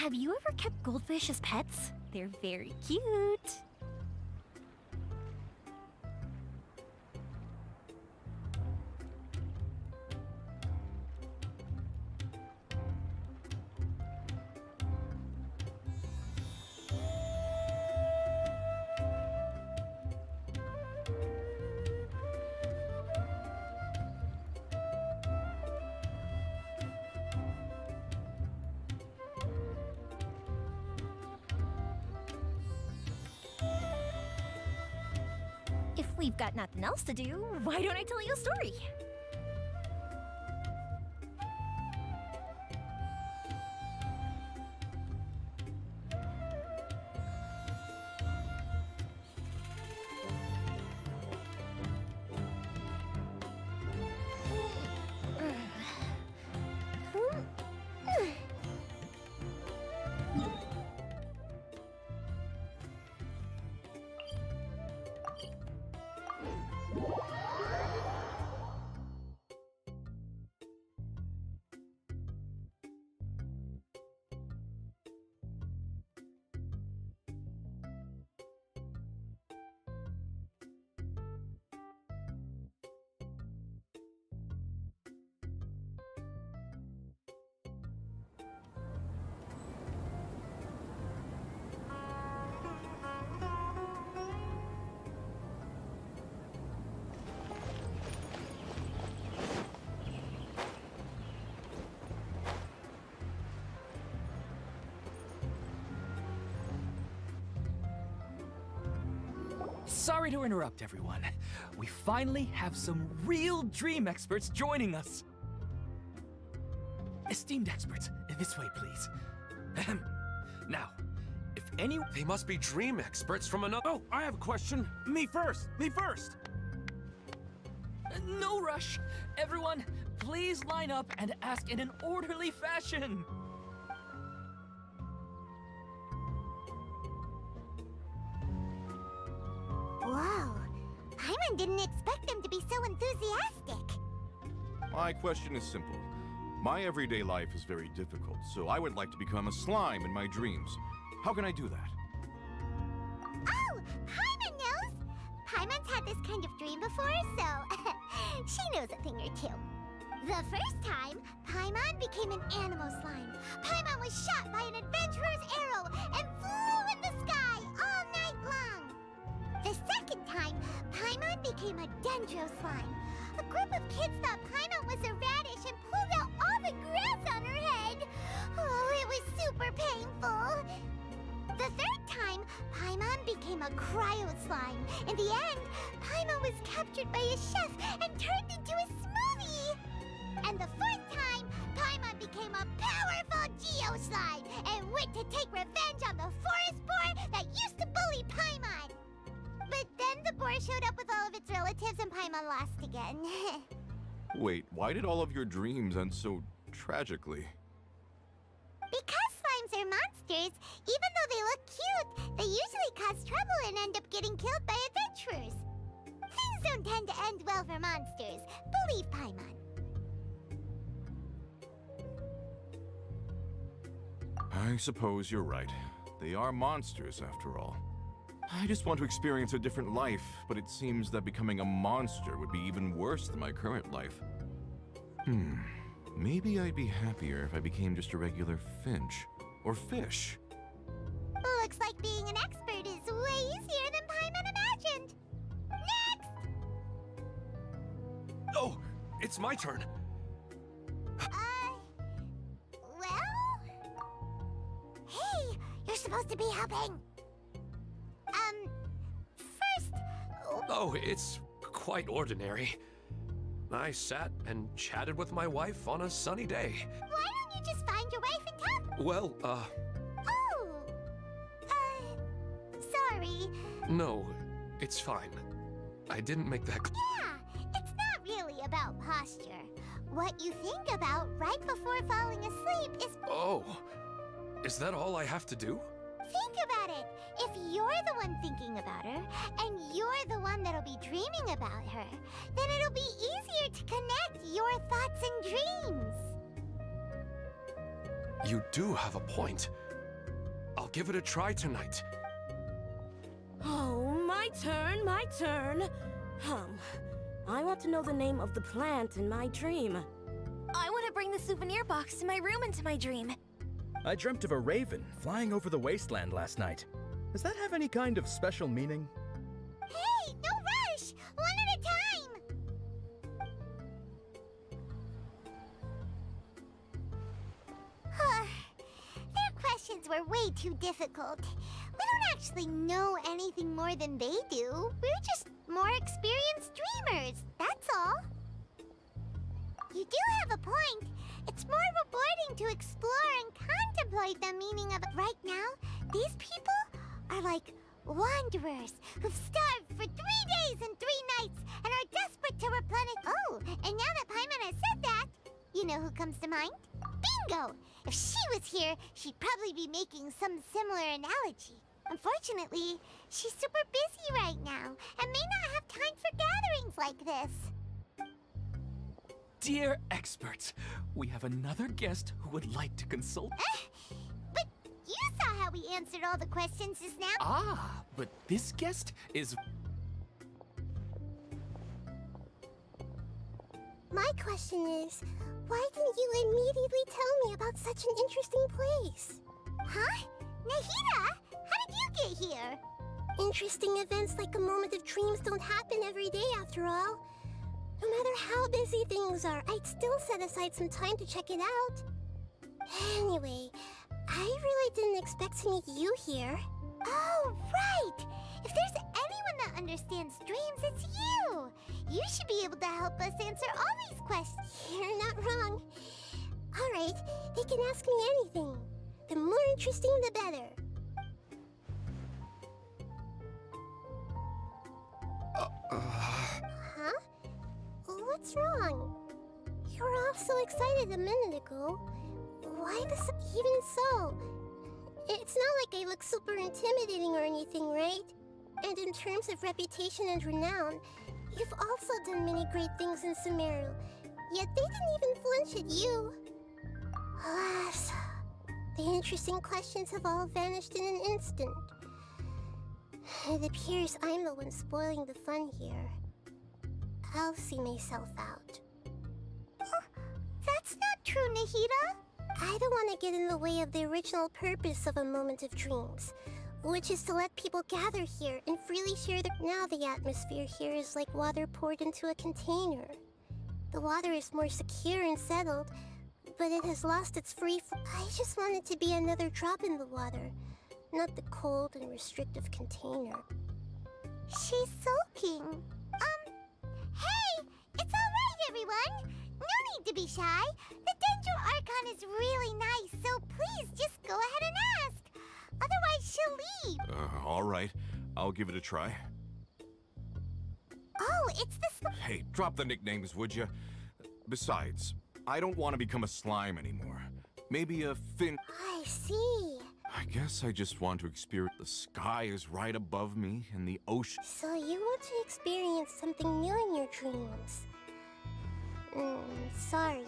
Have you ever kept goldfish as pets? They're very cute. If we've got nothing else to do, why don't I tell you a story? Sorry to interrupt, everyone. We finally have some real dream experts joining us. Esteemed experts, this way, please. Ahem. Now, if any... They must be dream experts from another... Oh, I have a question. Me first. Me first. No rush. Everyone, please line up and ask in an orderly fashion. Whoa, Paimon didn't expect them to be so enthusiastic. My question is simple. My everyday life is very difficult, so I would like to become a slime in my dreams. How can I do that? Oh, Paimon knows! Paimon's had this kind of dream before, so she knows a thing or two. The first time, Paimon became an animal slime. Paimon was shot by an adventurer's arrow and flew in the sky all night long. The second time, Paimon became a dendro slime. A group of kids thought Paimon was a radish and pulled out all the grass on her head. Oh, it was super painful. The third time, Paimon became a cryo slime. In the end, Paimon was captured by a chef and turned into a smoothie. And the fourth time, Paimon became a powerful geo slime and went to take revenge on the forest boar that used to bully Paimon. But then the boar showed up with all of its relatives and Paimon lost again. Wait, why did all of your dreams end so tragically? Because slimes are monsters, even though they look cute, they usually cause trouble and end up getting killed by adventurers. Things don't tend to end well for monsters. Believe Paimon. I suppose you're right. They are monsters, after all. I just want to experience a different life, but it seems that becoming a monster would be even worse than my current life. Maybe I'd be happier if I became just a regular finch. Or fish. Looks like being an expert is way easier than Paimon imagined. Next! Oh, it's my turn. Well? Hey, you're supposed to be helping. First... Oh, it's quite ordinary. I sat and chatted with my wife on a sunny day. Why don't you just find your wife and talk? Well, Oh! Sorry. no, it's fine. I didn't make that Yeah, it's not really about posture. What you think about right before falling asleep is... Oh, is that all I have to do? Think about it. If you're the one thinking about her, and you're the one that'll be dreaming about her, then it'll be easier to connect your thoughts and dreams. You do have a point. give it a try tonight. Oh, my turn, my turn. I want to know the name of the plant in my dream. I want to bring the souvenir box to my room into my dream. I dreamt of a raven flying over the wasteland last night. Does that have any kind of special meaning? Hey, no rush! One at a time! Their questions were way too difficult. We don't actually know anything more than they do. We're just more experienced dreamers, that's all. You do have a point. It's more rewarding to explore and contemplate the meaning of it. Right now, these people are like wanderers who've starved for 3 days and 3 nights and are desperate to replenish. Oh, and now that Paimon has said that, you know who comes to mind? Bingo! If she was here, she'd probably be making some similar analogy. Unfortunately, she's super busy right now and may not have time for gatherings like this. Dear experts, we have another guest who would like to consult. But you saw how we answered all the questions just now. Ah, but this guest is... My question is, why didn't you immediately tell me about such an interesting place? Huh? Nahida, how did you get here? Interesting events like a moment of dreams don't happen every day after all. No matter how busy things are, I'd still set aside some time to check it out. Anyway, I really didn't expect to meet you here. Oh, right! If there's anyone that understands dreams, it's you! You should be able to help us answer all these questions. You're not wrong. All right, they can ask me anything. The more interesting, the better. Huh? What's wrong? You were all so excited a minute ago. Why this? Even so, it's not like I look super intimidating or anything, right? And in terms of reputation and renown, you've also done many great things in Sumeru, yet they didn't even flinch at you. Alas, the interesting questions have all vanished in an instant. It appears I'm the one spoiling the fun here. I'll see myself out. That's not true, Nahida. I don't want to get in the way of the original purpose of a moment of dreams, which is to let people gather here and freely share their... Now the atmosphere here is like water poured into a container. The water is more secure and settled, but it has lost its free... I just want it to be another drop in the water, not the cold and restrictive container. She's sulking. Hey! It's alright, everyone! No need to be shy. The Thankyou Archon is really nice, so please just go ahead and ask. Otherwise, she'll leave. All right. I'll give it a try. Oh, it's the... Hey, drop the nicknames, would you? Besides, I don't want to become a slime anymore. Maybe a fin... I see. I guess I just want to experience... The sky is right above me, and the ocean... So you want to experience something new in your dreams? Sorry.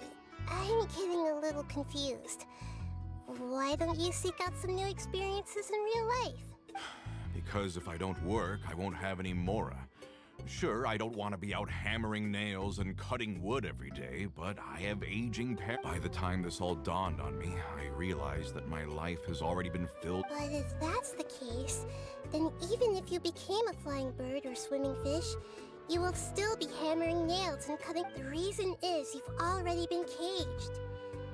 I'm getting a little confused. Why don't you seek out some new experiences in real life? Because if I don't work, I won't have any Mora. Sure, I don't want to be out hammering nails and cutting wood every day, but I have aging parents. By the time this all dawned on me, I realized that my life has already been filled. But if that's the case, then even if you became a flying bird or swimming fish, you will still be hammering nails and cutting. The reason is you've already been caged.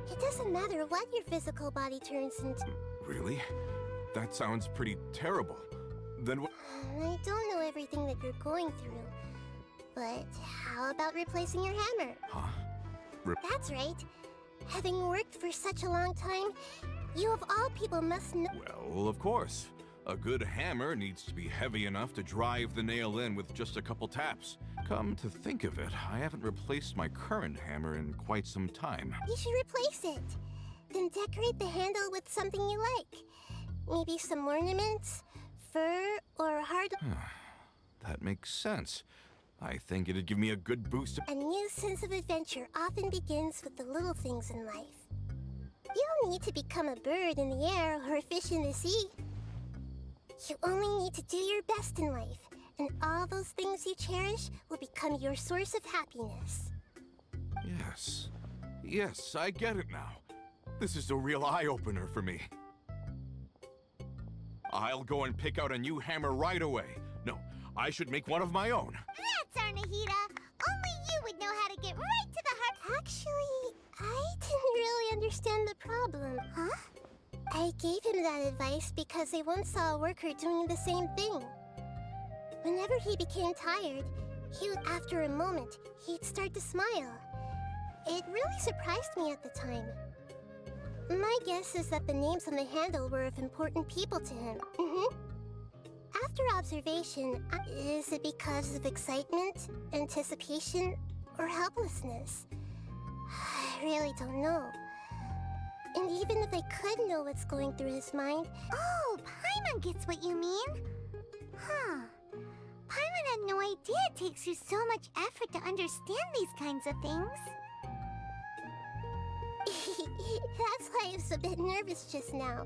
It doesn't matter what your physical body turns into. Really? That sounds pretty terrible. Then what? I don't know everything that you're going through, but how about replacing your hammer? Huh? That's right. Having worked for such a long time, you of all people must know. Well, of course. A good hammer needs to be heavy enough to drive the nail in with just a couple taps. Come to think of it, I haven't replaced my current hammer in quite some time. You should replace it. Then decorate the handle with something you like. Maybe some ornaments, fur, or hard... That makes sense. I think it'd give me a good boost. A new sense of adventure often begins with the little things in life. You don't need to become a bird in the air or a fish in the sea. You only need to do your best in life, and all those things you cherish will become your source of happiness. Yes. Yes, I get it now. This is a real eye-opener for me. I'll go and pick out a new hammer right away. No, I should make one of my own. That's our Nahida. Only you would know how to get right to the heart. Actually, I didn't really understand the problem. Huh? I gave him that advice because I once saw a worker doing the same thing. Whenever he became tired, after a moment, he'd start to smile. It really surprised me at the time. My guess is that the names on the handle were of important people to him. After observation, is it because of excitement, anticipation, or helplessness? I really don't know. And even if I could know what's going through his mind... Oh, Paimon gets what you mean. Huh. Paimon had no idea it takes you so much effort to understand these kinds of things. That's why I was a bit nervous just now.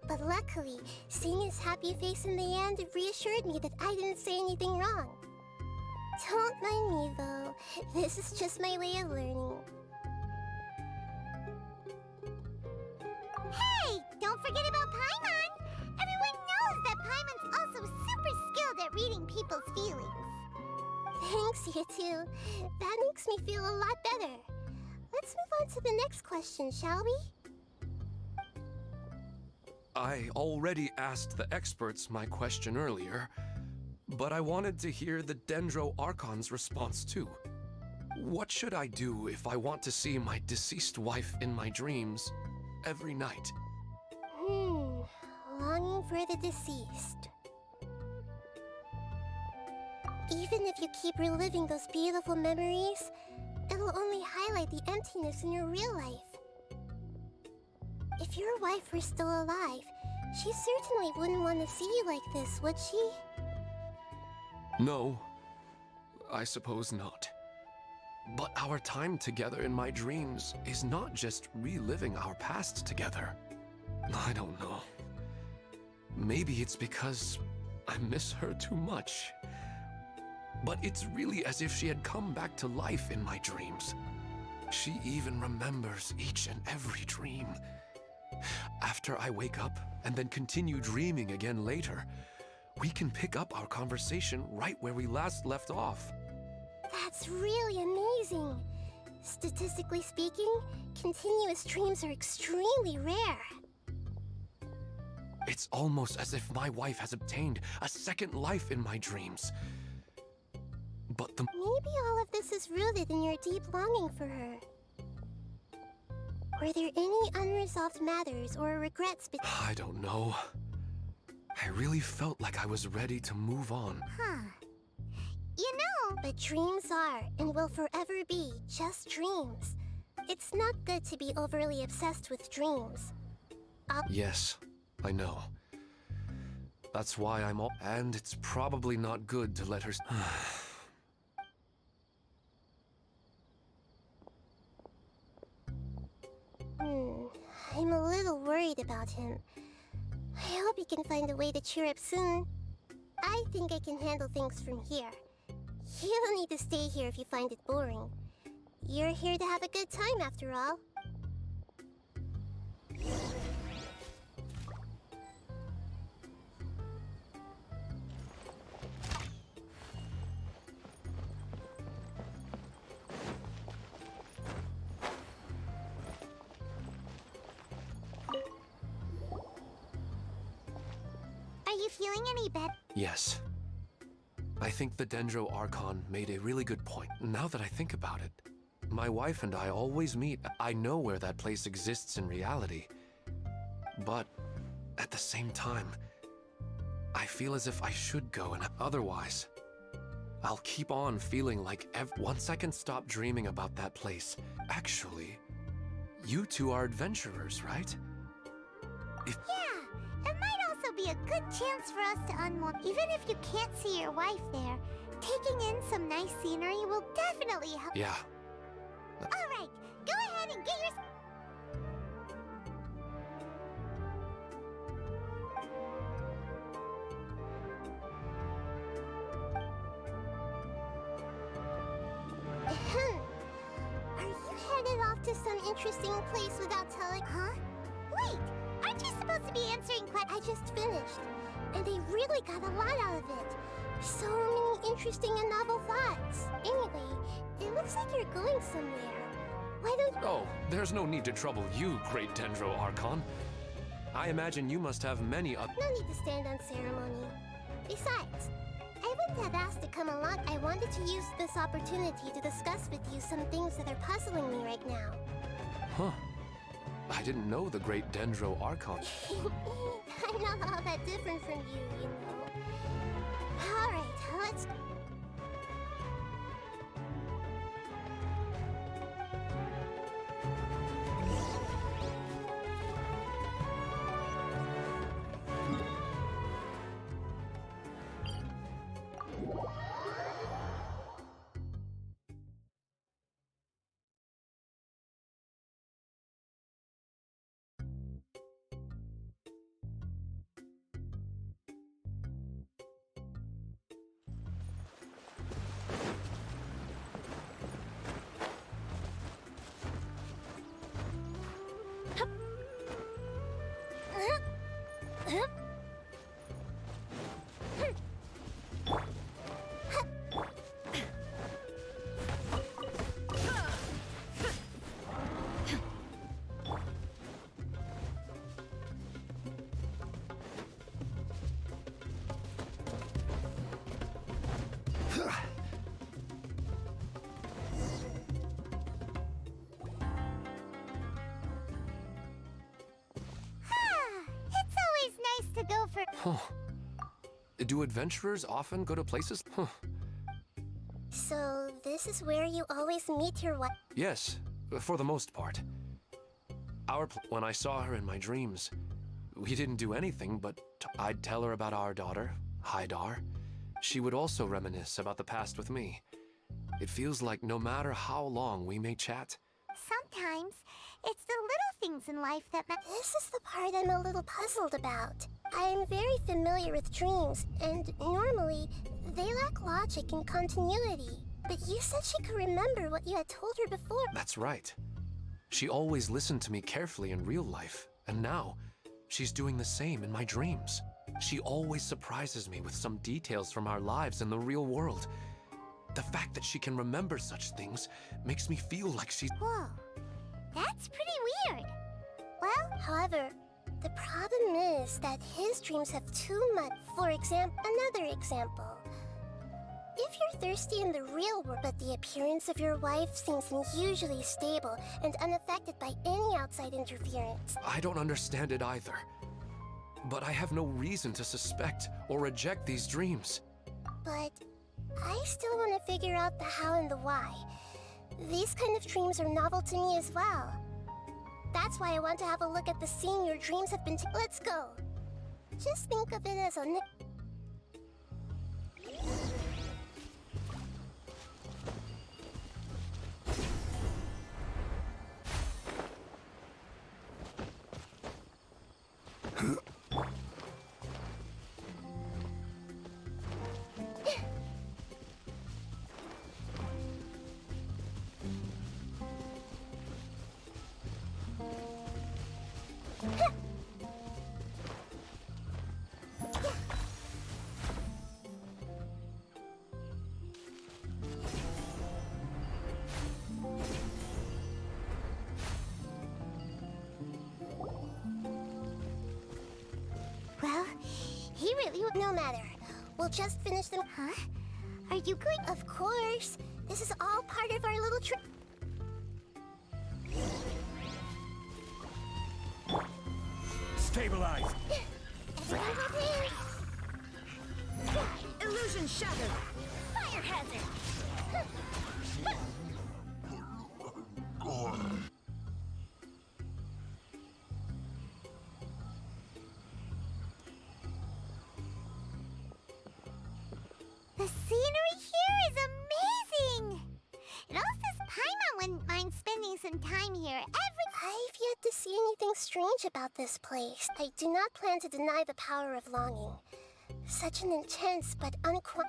But luckily, seeing his happy face in the end reassured me that I didn't say anything wrong. Don't mind me, though. This is just my way of learning. Hey! Don't forget about Paimon! Everyone knows that Paimon's also super skilled at reading people's feelings. Thanks, you two. That makes me feel a lot better. Let's move on to the next question, shall we? I already asked the experts my question earlier, but I wanted to hear the Dendro Archon's response too. What should I do if I want to see my deceased wife in my dreams every night? Longing for the deceased. Even if you keep reliving those beautiful memories, it'll only highlight the emptiness in your real life. If your wife were still alive, she certainly wouldn't want to see you like this, would she? No, I suppose not. But our time together in my dreams is not just reliving our past together. I don't know. Maybe it's because I miss her too much. But it's really as if she had come back to life in my dreams. She even remembers each and every dream. After I wake up and then continue dreaming again later, we can pick up our conversation right where we last left off. That's really amazing. Statistically speaking, continuous dreams are extremely rare. It's almost as if my wife has obtained a second life in my dreams. But Maybe all of this is rooted in your deep longing for her. Were there any unresolved matters or regrets I don't know. I really felt like I was ready to move on. You know, but dreams are and will forever be just dreams. It's not good to be overly obsessed with dreams. Yes, I know. That's why I'm all... And it's probably not good to let her... I'm a little worried about him. I hope he can find a way to cheer up soon. I think I can handle things from here. You don't need to stay here if you find it boring. You're here to have a good time after all. Are you feeling any better? Yes. I think the Dendro Archon made a really good point. Now that I think about it, my wife and I always meet. I know where that place exists in reality. But at the same time, I feel as if I should go, and otherwise, I'll keep on feeling like once I can stop dreaming about that place. Actually, you two are adventurers, right? Yeah, it might also be a good chance for us to unwind. Even if you can't see your wife there, taking in some nice scenery will definitely help. Yeah. Alright, go ahead and get your... off to some interesting place without telling? Huh? Wait, aren't you supposed to be answering questions? I just finished, and they really got a lot out of it. So many interesting and novel thoughts. Anyway, it looks like you're going somewhere. Why don't you... Oh, there's no need to trouble you, Great Dendro Archon. I imagine you must have many No need to stand on ceremony. Besides, I wouldn't have asked to come along. I wanted to use this opportunity to discuss with you some things that are puzzling me right now. Huh. I didn't know the Great Dendro Archon. I'm not all that different from you, you know. Alright, let's... It's always nice to go for... Huh. Do adventurers often go to places? Huh. So, this is where you always meet your wife? Yes, for the most part. When I saw her in my dreams, we didn't do anything, but I'd tell her about our daughter, Haidar. She would also reminisce about the past with me. It feels like no matter how long we may chat. Sometimes, it's the little things in life that matter. This is the part I'm a little puzzled about. I am very familiar with dreams, and normally, they lack logic and continuity. But you said she could remember what you had told her before. That's right. She always listened to me carefully in real life, and now, she's doing the same in my dreams. She always surprises me with some details from our lives in the real world. The fact that she can remember such things makes me feel like she's... Whoa, that's pretty weird. Well, however, the problem is that his dreams have too much. For example, another example. If you're thirsty in the real world, but the appearance of your wife seems unusually stable and unaffected by any outside interference. I don't understand it either. But I have no reason to suspect or reject these dreams. But I still want to figure out the how and the why. These kind of dreams are novel to me as well. That's why I want to have a look at the scene your dreams have been Let's go. Just think of it as a... Well, he really... No matter. We'll just finish them... Huh? Are you going... Of course. This is all part of our little trip. Stabilize! Everyone prepare. Illusion shattered! Fire hazard! The scenery here is amazing! It also says Paimon wouldn't mind spending some time here I've yet to see anything strange about this place. I do not plan to deny the power of longing. Such an intense but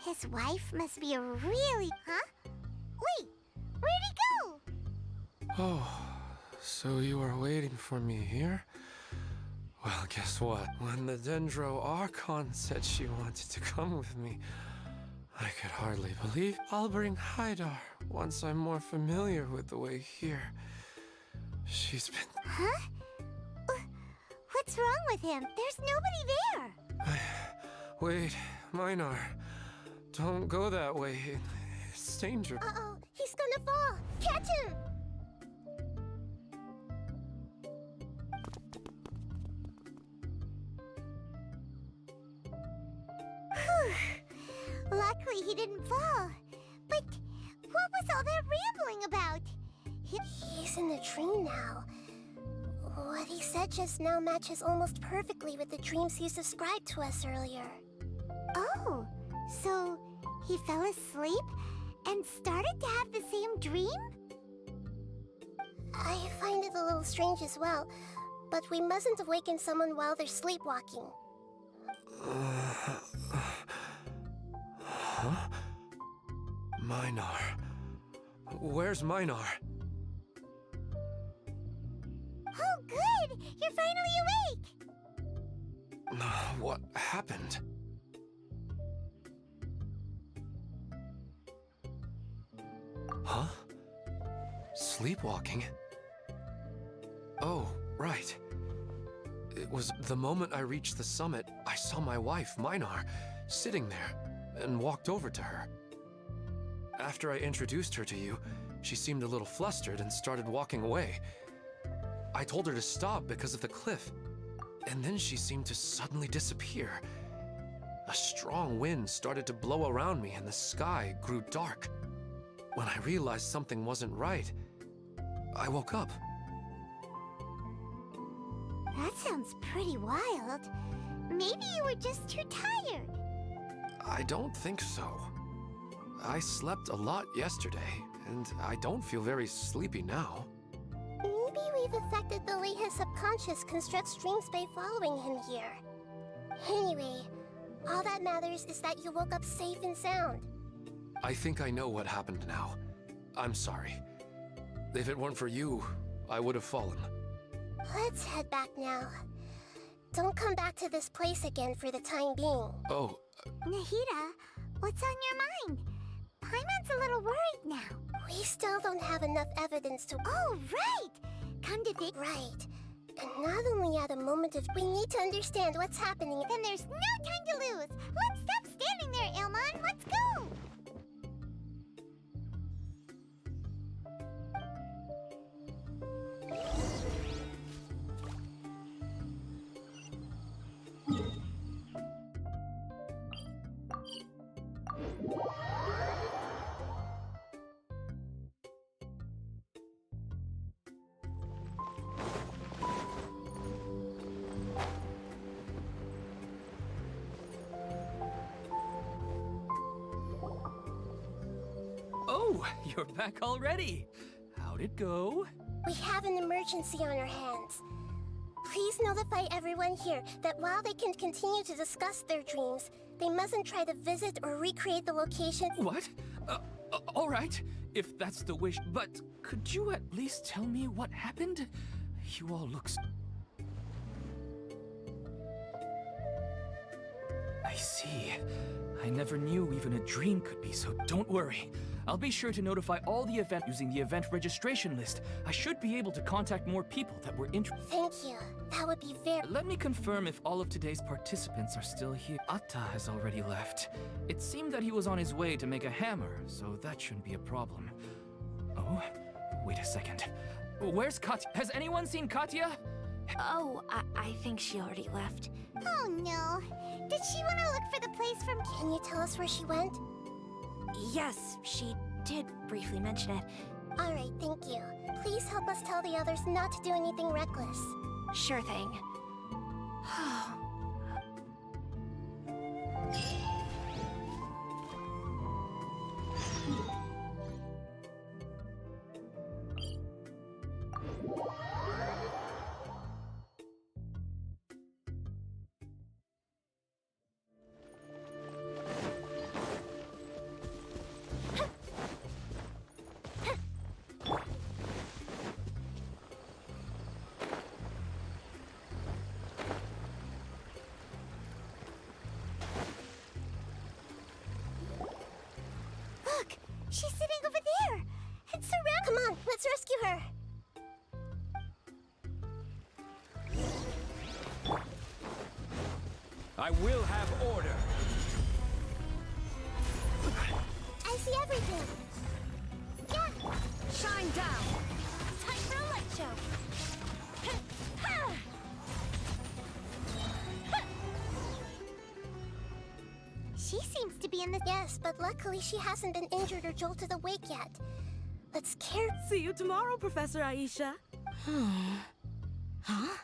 His wife must be a really... Huh? Wait, where'd he go? Oh, So you are waiting for me here? Well, guess what? When the Dendro Archon said she wanted to come with me, I could hardly believe I'll bring Haidar once I'm more familiar with the way here. She's been... Huh? What's wrong with him? There's nobody there. Wait, Minar. Don't go that way. It's dangerous. Uh-oh, he's gonna fall. Catch him! Whew. Luckily he didn't fall. But what was all that rambling about? He's in the dream now. What he said just now matches almost perfectly with the dreams he's described to us earlier. Oh, so he fell asleep and started to have the same dream? I find it a little strange as well, but we mustn't awaken someone while they're sleepwalking. Huh? Minar. Where's Minar? Oh, good! You're finally awake! What happened? Huh? Sleepwalking? Oh, right. It was the moment I reached the summit, I saw my wife, Minar, sitting there, and walked over to her. After I introduced her to you, she seemed a little flustered and started walking away. I told her to stop because of the cliff, and then she seemed to suddenly disappear. A strong wind started to blow around me and the sky grew dark. When I realized something wasn't right, I woke up. That sounds pretty wild. Maybe you were just too tired. I don't think so. I slept a lot yesterday, and I don't feel very sleepy now. Maybe we've affected the way his subconscious constructs dreams by following him here. Anyway, all that matters is that you woke up safe and sound. I think I know what happened now. I'm sorry. If it weren't for you, I would have fallen. Let's head back now. Don't come back to this place again for the time being. Oh. Nahida, what's on your mind? Paimon's a little worried now. We still don't have enough evidence to... Oh, right! Come to think... Right. And not only at a moment of... We need to understand what's happening. Then there's no time to lose. Let's stop standing there, Ilmon. Let's go! Oh, you're back already. How'd it go? We have an emergency on our hands. Please notify everyone here that while they can continue to discuss their dreams, they mustn't try to visit or recreate the location. What? All right, if that's the wish. But could you at least tell me what happened? You all look... I see. I never knew even a dream could be, so don't worry. I'll be sure to notify all the event using the event registration list. I should be able to contact more people that were interested. Thank you. That would be very... Let me confirm if all of today's participants are still here. Atta has already left. It seemed that he was on his way to make a hammer, so that shouldn't be a problem. Oh, wait a second. Where's Katya? Has anyone seen Katya? Oh, I think she already left. Oh no. Did she want to look for the place from... Can you tell us where she went? Yes, she did briefly mention it. Alright, thank you. Please help us tell the others not to do anything reckless. Sure thing. She's sitting over there. It's surrounded. Come on, let's rescue her. I will have order. I see everything. Yeah. Shine down. Time for a light show. She seems to be in the... Yes, but luckily she hasn't been injured or jolted awake yet. Let's care... See you tomorrow, Professor Aisha. Huh?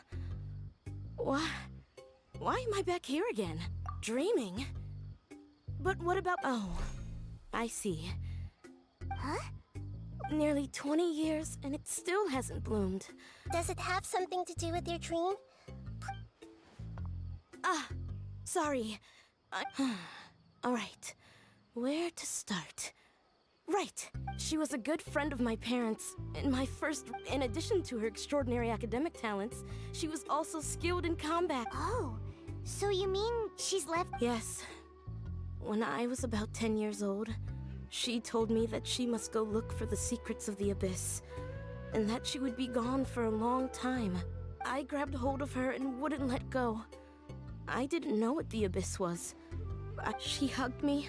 Why am I back here again? Dreaming? But what about... Oh, I see. Huh? Nearly 20 years, and it still hasn't bloomed. Does it have something to do with your dream? Sorry. All right. Where to start? Right. She was a good friend of my parents, and my first... In addition to her extraordinary academic talents, she was also skilled in combat. Oh, so you mean she's left... Yes. When I was about 10 years old, she told me that she must go look for the secrets of the Abyss, and that she would be gone for a long time. I grabbed hold of her and wouldn't let go. I didn't know what the Abyss was. She hugged me,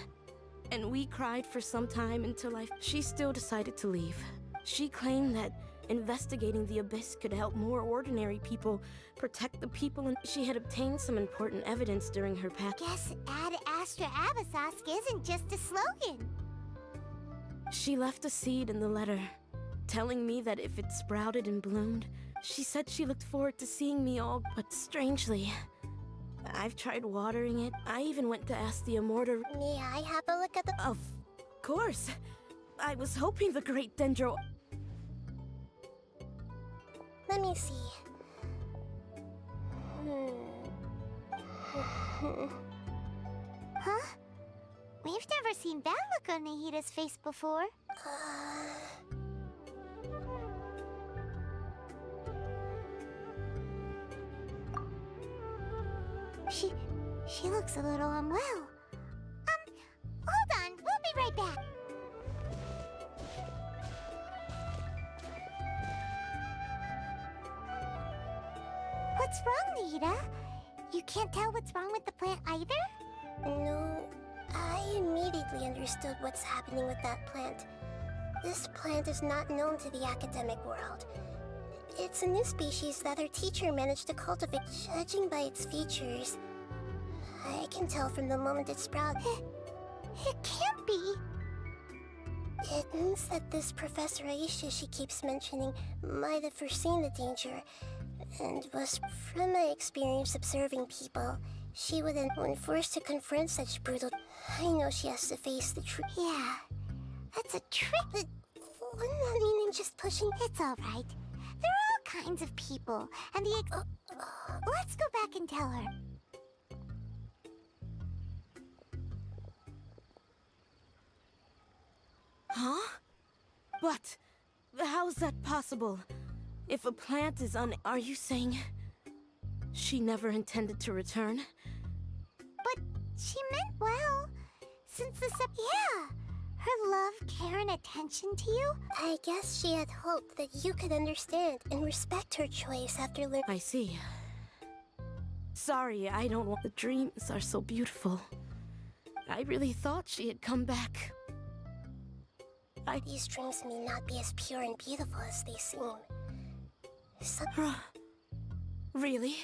and we cried for some time until she still decided to leave. She claimed that investigating the Abyss could help more ordinary people protect the people, and she had obtained some important evidence during her past. Guess Ad Astra Abyssosque isn't just a slogan. She left a seed in the letter, telling me that if it sprouted and bloomed, she said she looked forward to seeing me all, but strangely, I've tried watering it. I even went to ask the Immortal. May I have a look at the... Of course. I was hoping the great Dendro... Let me see. Huh? We've never seen that look on Nahida's face before. She looks a little unwell. Hold on, we'll be right back. What's wrong, Nahida? You can't tell what's wrong with the plant either? No, I immediately understood what's happening with that plant. This plant is not known to the academic world. It's a new species that our teacher managed to cultivate. Judging by its features, I can tell from the moment it sprouted. It can't be. It means that this Professor Aisha she keeps mentioning might have foreseen the danger, and was, from my experience observing people, she would then, when forced to confront such brutal... I know she has to face the truth. Yeah, that's a trick, but wouldn't that mean I'm just pushing... It's all right. There are all kinds of people, and the... let's go back and tell her. Huh? But how's that possible? If a plant is Are you saying she never intended to return? But she meant well. Since the yeah. Her love, care, and attention to you? I guess she had hoped that you could understand and respect her choice after learning. I see. Sorry, I don't want... The dreams are so beautiful. I really thought she had come back. These dreams may not be as pure and beautiful as they seem. Really?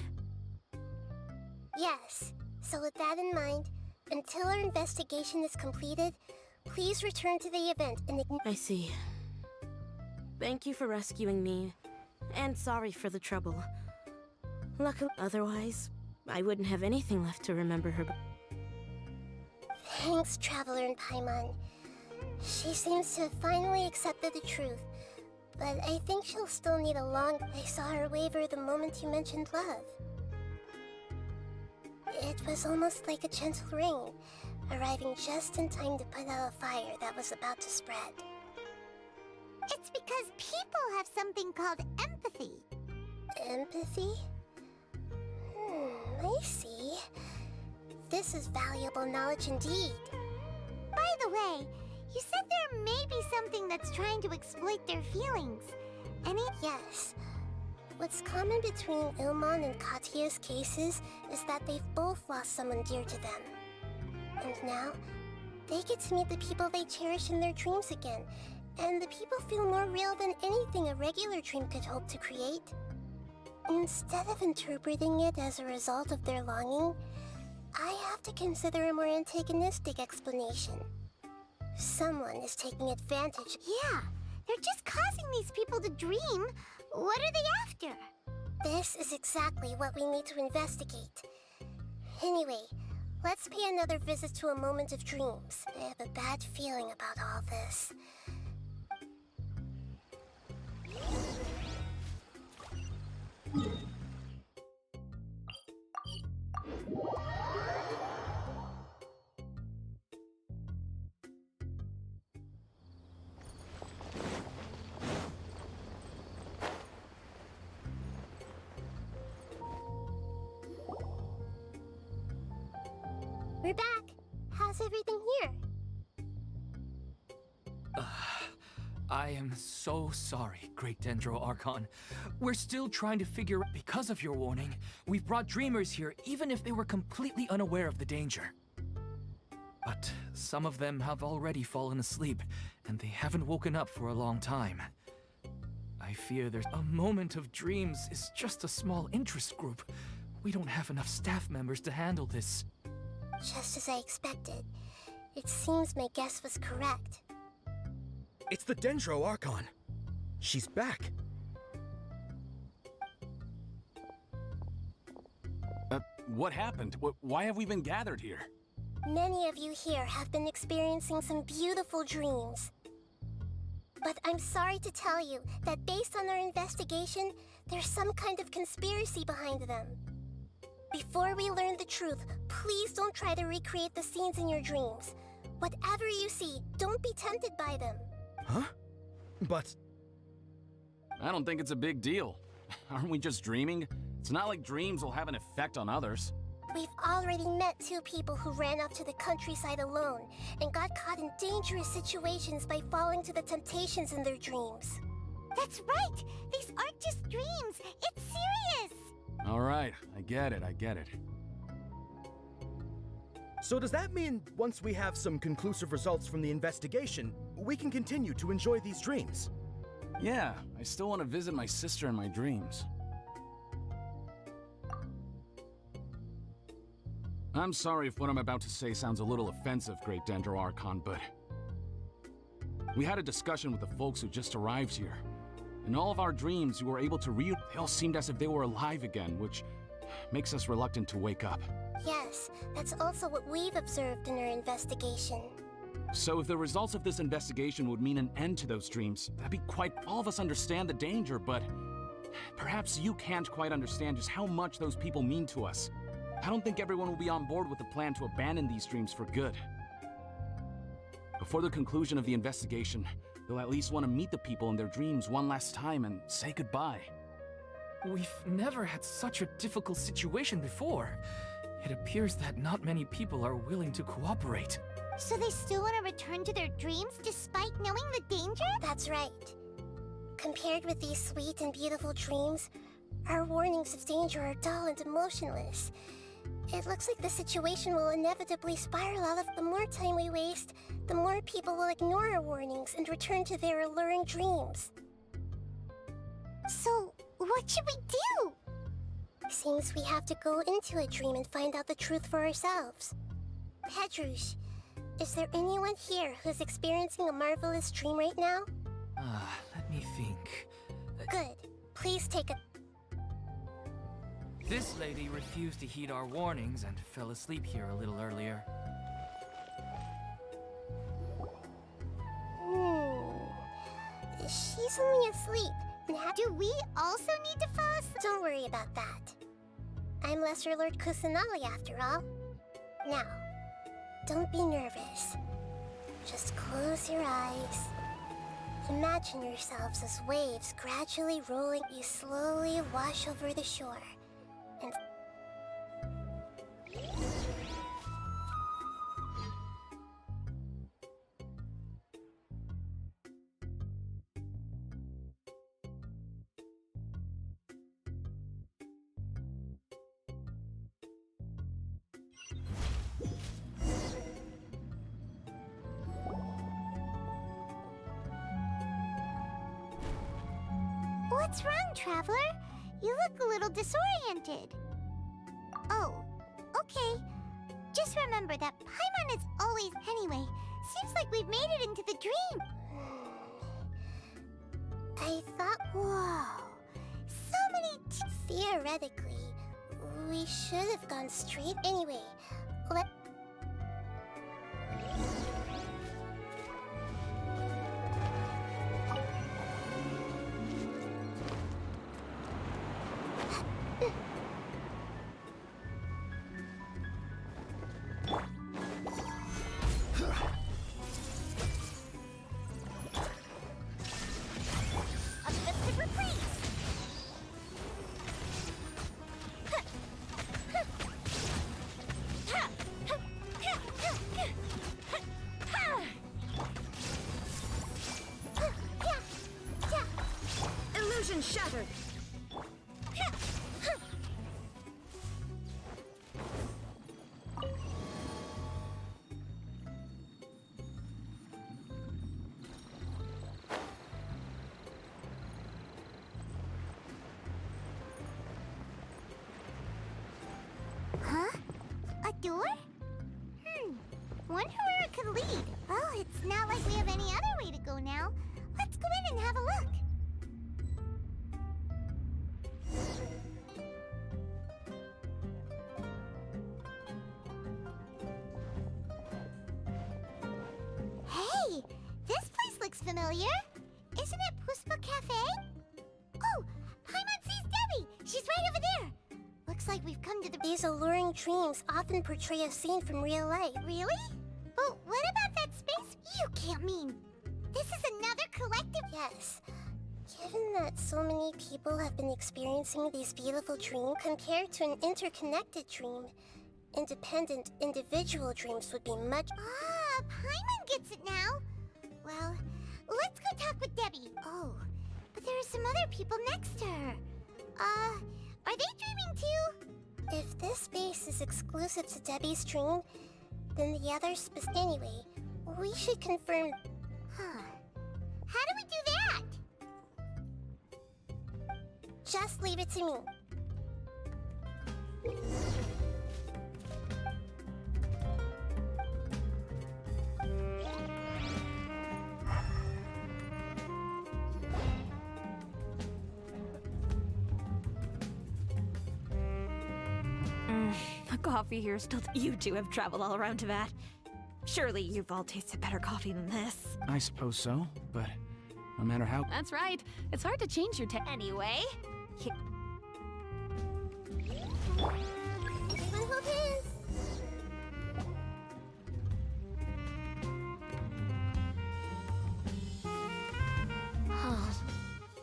Yes. So with that in mind, until our investigation is completed, please return to the event and I see. Thank you for rescuing me, and sorry for the trouble. Luckily, otherwise, I wouldn't have anything left to remember her. Thanks, Traveler and Paimon. She seems to have finally accepted the truth, but I think she'll still need a long... I saw her waver the moment you mentioned love. It was almost like a gentle rain, arriving just in time to put out a fire that was about to spread. It's because people have something called empathy. Empathy? I see. This is valuable knowledge indeed. By the way, You said there may be something that's trying to exploit their feelings. Yes. What's common between Ilmon and Katya's cases is that they've both lost someone dear to them. And now, they get to meet the people they cherish in their dreams again. And the people feel more real than anything a regular dream could hope to create. Instead of interpreting it as a result of their longing, I have to consider a more antagonistic explanation. Someone is taking advantage. Yeah, they're just causing these people to dream. What are they after? This is exactly what we need to investigate. Anyway, let's pay another visit to a moment of dreams. I have a bad feeling about all this. We're back. How's everything here? I am so sorry, Great Dendro Archon. We're still trying to figure out. Because of your warning, we've brought dreamers here even if they were completely unaware of the danger. But some of them have already fallen asleep, and they haven't woken up for a long time. I fear there's a moment of dreams is just a small interest group. We don't have enough staff members to handle this. Just as I expected. It seems my guess was correct. It's the Dendro Archon. She's back. What happened? Why have we been gathered here? Many of you here have been experiencing some beautiful dreams. But I'm sorry to tell you that based on our investigation, there's some kind of conspiracy behind them. Before we learn the truth, please don't try to recreate the scenes in your dreams. Whatever you see, don't be tempted by them. Huh? But... I don't think it's a big deal. Aren't we just dreaming? It's not like dreams will have an effect on others. We've already met 2 people who ran off to the countryside alone and got caught in dangerous situations by falling to the temptations in their dreams. That's right! These aren't just dreams! It's serious! All right, I get it. so does that mean once we have some conclusive results from the investigation, we can continue to enjoy these dreams? Yeah, I still want to visit my sister in my dreams. I'm sorry if what I'm about to say sounds a little offensive, Great Dendro Archon, but... we had a discussion with the folks who just arrived here. In all of our dreams, we were able to they all seemed as if they were alive again, which makes us reluctant to wake up. Yes, that's also what we've observed in our investigation. So if the results of this investigation would mean an end to those dreams, that'd be quite... all of us understand the danger, but... perhaps you can't quite understand just how much those people mean to us. I don't think everyone will be on board with the plan to abandon these dreams for good. Before the conclusion of the investigation, they'll at least want to meet the people in their dreams one last time and say goodbye. We've never had such a difficult situation before. It appears that not many people are willing to cooperate. So they still want to return to their dreams despite knowing the danger? That's right. Compared with these sweet and beautiful dreams, our warnings of danger are dull and emotionless. It looks like the situation will inevitably spiral out of the more time we waste, the more people will ignore our warnings and return to their alluring dreams. So, what should we do? Seems we have to go into a dream and find out the truth for ourselves. Petrush, is there anyone here who's experiencing a marvelous dream right now? Let me think. Good. Please take a... This lady refused to heed our warnings and fell asleep here a little earlier. She's only asleep. Do we also need to fall asleep? Don't worry about that. I'm Lesser Lord Kusanali after all. Now, don't be nervous. Just close your eyes. Imagine yourselves as waves gradually rolling. You slowly wash over the shore. And What's wrong, Traveler? You look a little disoriented. Oh, okay. Just remember that Paimon is always... Anyway, seems like we've made it into the dream. I thought... Whoa. So many... Theoretically, we should have gone straight anyway. Let... Illusion shattered. Huh? A door? Wonder where it could lead. Well, it's not like we have any other way to go now. Let's go in and have a look. Hey, this place looks familiar. Isn't it Puspa Cafe? Oh, Paimon sees Debbie. She's right over there. Looks like we've come to the... These alluring dreams often portray a scene from real life. Really? But what about that space? You can't mean... This is another collective... Yes. Given that so many people have been experiencing these beautiful dreams compared to an interconnected dream, independent, individual dreams would be much... Ah, Paimon gets it now. Well, let's go talk with Debbie. Oh, but there are some other people next to her. Are they dreaming too? If this space is exclusive to Debbie's dream, then the others... Anyway, we should confirm... Huh. How do we do that? Just leave it to me. The coffee here still... You two have traveled all around Tibet. Surely you've all tasted better coffee than this. I suppose so, but no matter how... That's right. It's hard to change your Anyway, Everyone hold hands.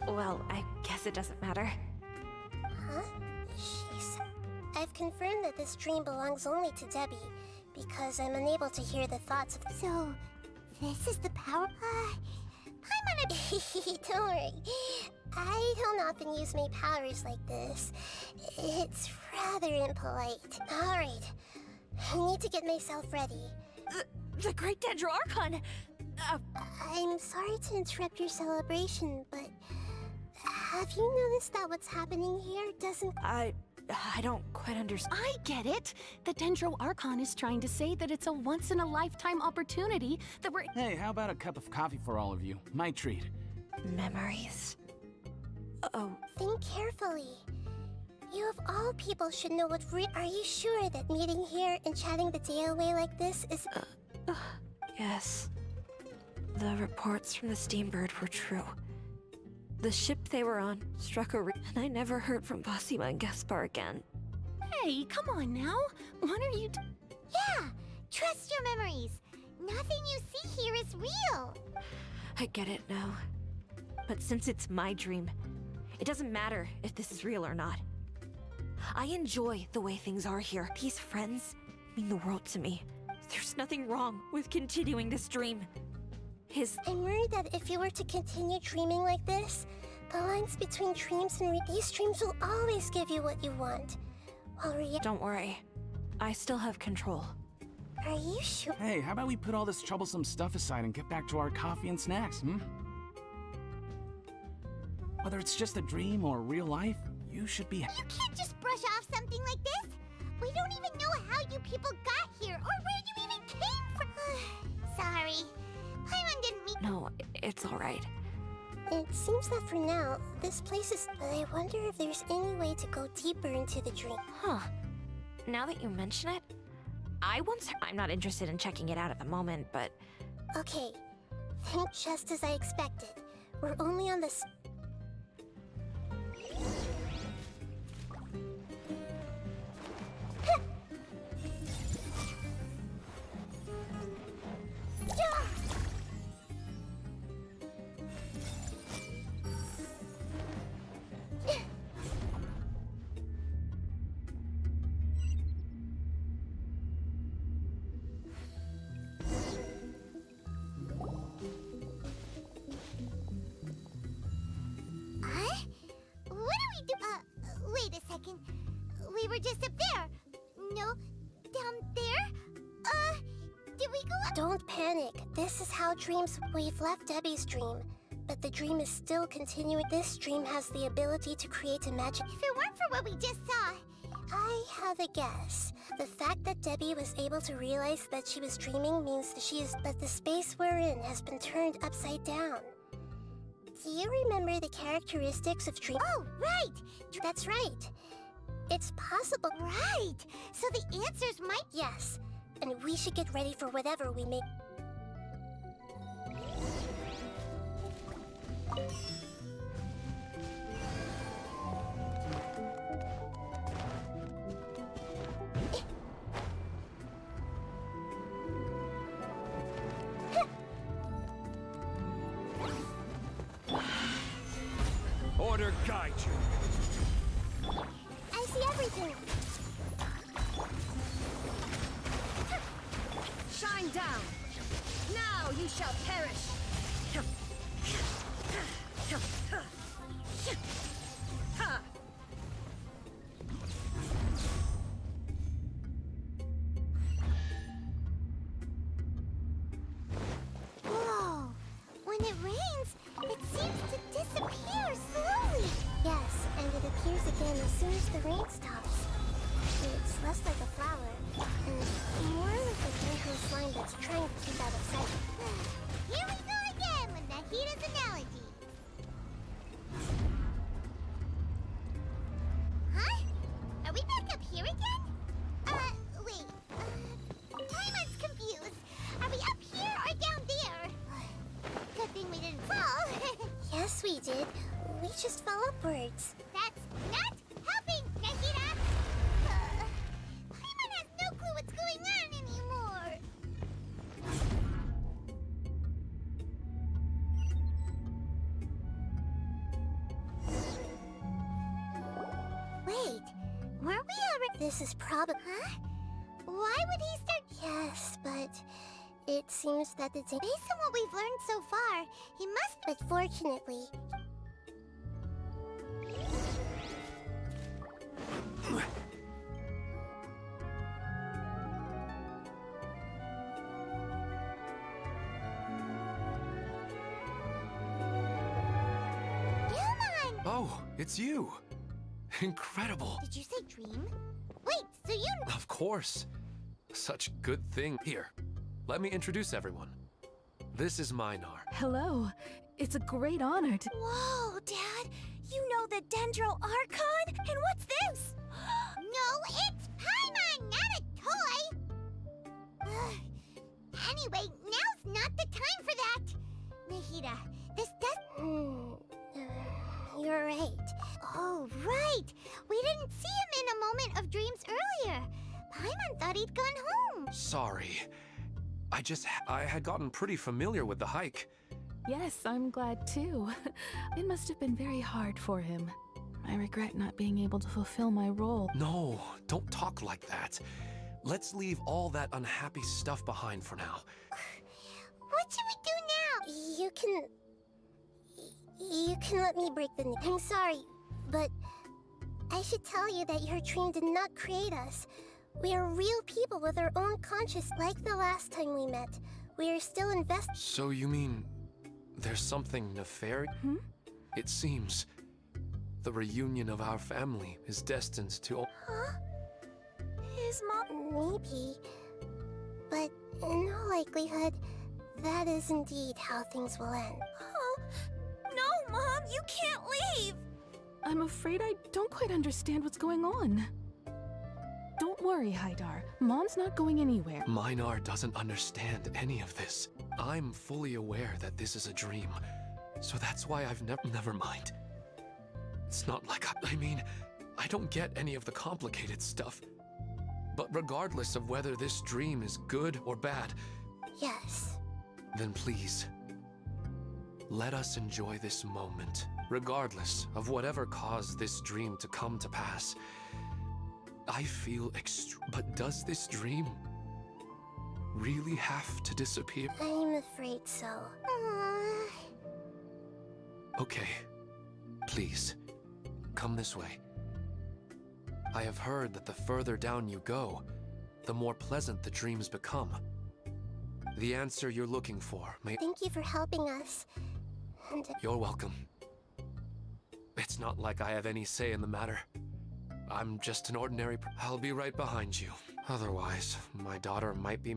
well, I guess it doesn't matter. Huh? I've confirmed that this dream belongs only to Debbie, because I'm unable to hear the thoughts of... So, this is the power... Paimon... Don't worry. I don't often use my powers like this. It's rather impolite. Alright. I need to get myself ready. The Great Dendro Archon! I'm sorry to interrupt your celebration, but... Have you noticed that what's happening here doesn't... I don't quite understand. I get it. The Dendro Archon is trying to say that it's a once-in-a-lifetime opportunity that we're... Hey, how about a cup of coffee for all of you? My treat. Memories. Oh, Think carefully. You of all people should know what Are you sure that meeting here and chatting the day away like this is... yes. The reports from the Steambird were true. The ship they were on struck a and I never heard from Basima and Gaspar again. Hey, come on now. What are you Yeah! Trust your memories. Nothing you see here is real. I get it now. But since it's my dream, it doesn't matter if this is real or not. I enjoy the way things are here. These friends mean the world to me. There's nothing wrong with continuing this dream. I'm worried that if you were to continue dreaming like this, the lines between dreams and these dreams will always give you what you want. While Don't worry. I still have control. Are you sure? Hey, how about we put all this troublesome stuff aside and get back to our coffee and snacks, hmm? Whether it's just a dream or real life, you should be. You can't just brush off something like this. We don't even know how you people got here or where you even came from. Sorry. Paimon didn't mean. No, it's all right. It seems that for now, this place is... I wonder if there's any way to go deeper into the dream. Huh. Now that you mention it, I'm not interested in checking it out at the moment, but... Okay. Think just as I expected. We're only on the... Wait a second. We were just up there. No, down there? Did we go up? Don't panic. This is how dreams... We've left Debbie's dream, but the dream is still continuing. This dream has the ability to create a magic... If it weren't for what we just saw... I have a guess. The fact that Debbie was able to realize that she was dreaming means that she is... But the space we're in has been turned upside down. Do you remember the characteristics of dream? Oh, right! That's right. It's possible. Right! So the answers might... Yes, and we should get ready for whatever we may... Order guide you. I see everything. Shine down. Now you shall perish. Whoa! When it rains, it seems to disappear slowly. Yes, and it appears again as soon as the rain stops. It's less like a flower, and more like a gentle slime that's trying to keep out of sight. Here we go again with Nahida's analogy. Huh? Are we back up here again? Wait. Paimon's confused. Are we up here or down there? Good thing we didn't fall. Yes, we did. We just fell upwards. That's not helping, Nahida! Paimon has no clue what's going on anymore. Wait, weren't we already... This is probably... Huh? Why would he start... Yes, but it seems that the day... Based on what we've learned so far, he must... But fortunately... Gilman! Oh, it's you. Incredible. Did you say dream? Wait, so you... Of course. Such good thing. Here, let me introduce everyone. This is Minar. Hello. It's a great honor to... Whoa, Dad! You know the Dendro Archon? And what's this? No, it's Paimon, not a toy! Anyway, now's not the time for that! Nahida, this does... You're right. Oh, right! We didn't see him in a moment of dreams earlier. Paimon thought he'd gone home. Sorry. I had gotten pretty familiar with the hike. Yes, I'm glad too. It must have been very hard for him. I regret not being able to fulfill my role. No, don't talk like that. Let's leave all that unhappy stuff behind for now. What should we do now? You can let me break the news. I'm sorry, but I should tell you that your dream did not create us. We are real people with our own conscience, like the last time we met. We are still invested. So you mean there's something nefarious? It seems the reunion of our family is destined to... Huh? His mom? Maybe. But in all likelihood, that is indeed how things will end. Oh, no, Mom, you can't leave! I'm afraid I don't quite understand what's going on. Don't worry, Haidar. Mom's not going anywhere. Minar doesn't understand any of this. I'm fully aware that this is a dream, so that's why I've never mind. It's not like I mean, I don't get any of the complicated stuff. But regardless of whether this dream is good or bad, Yes. then please, let us enjoy this moment, regardless of whatever caused this dream to come to pass. I feel but does this dream really have to disappear? I'm afraid so. Okay, please, come this way. I have heard that the further down you go, the more pleasant the dreams become. The answer you're looking for may... Thank you for helping us. And You're welcome. It's not like I have any say in the matter. I'm just an ordinary... I'll be right behind you. Otherwise, my daughter might be...